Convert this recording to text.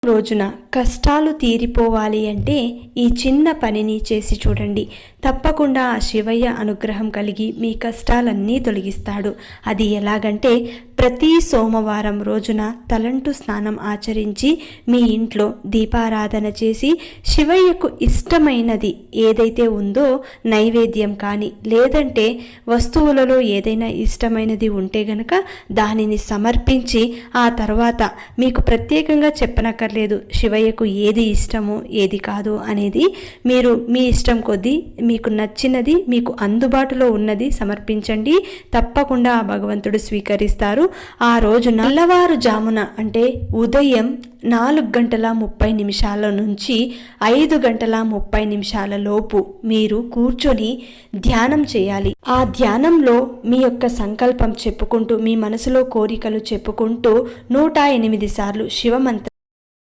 రోజున కష్టాలు తీరిపోవాలి అంటే ఈ చిన్న పనిని చేసి చూడండి. తప్పకుండా ఆ శివయ్య అనుగ్రహం కలిగి మీ కష్టాలన్నీ తొలగిస్తాడు. అది ఎలాగంటే ప్రతి సోమవారం రోజున తలంటు స్నానం ఆచరించి మీ ఇంట్లో దీపారాధన చేసి శివయ్యకు ఇష్టమైనది ఏదైతే ఉందో నైవేద్యం కానీ లేదంటే వస్తువులలో ఏదైనా ఇష్టమైనది ఉంటే గనక దానిని సమర్పించి ఆ తర్వాత మీకు ప్రత్యేకంగా చెప్పనక్కర్లేదు శివయ్యకు ఏది ఇష్టమో ఏది కాదు అనేది. మీరు మీ ఇష్టం కొద్దీ మీకు నచ్చినది మీకు అందుబాటులో ఉన్నది సమర్పించండి. తప్పకుండా ఆ భగవంతుడు స్వీకరిస్తారు. ఆ రోజు నల్లవారుజామున అంటే ఉదయం 4:30 నుంచి 5:30 లోపు మీరు కూర్చొని ధ్యానం చేయాలి. ఆ ధ్యానంలో మీ యొక్క సంకల్పం చెప్పుకుంటూ మీ మనసులో కోరికలు చెప్పుకుంటూ 108 సార్లు శివమంత్రం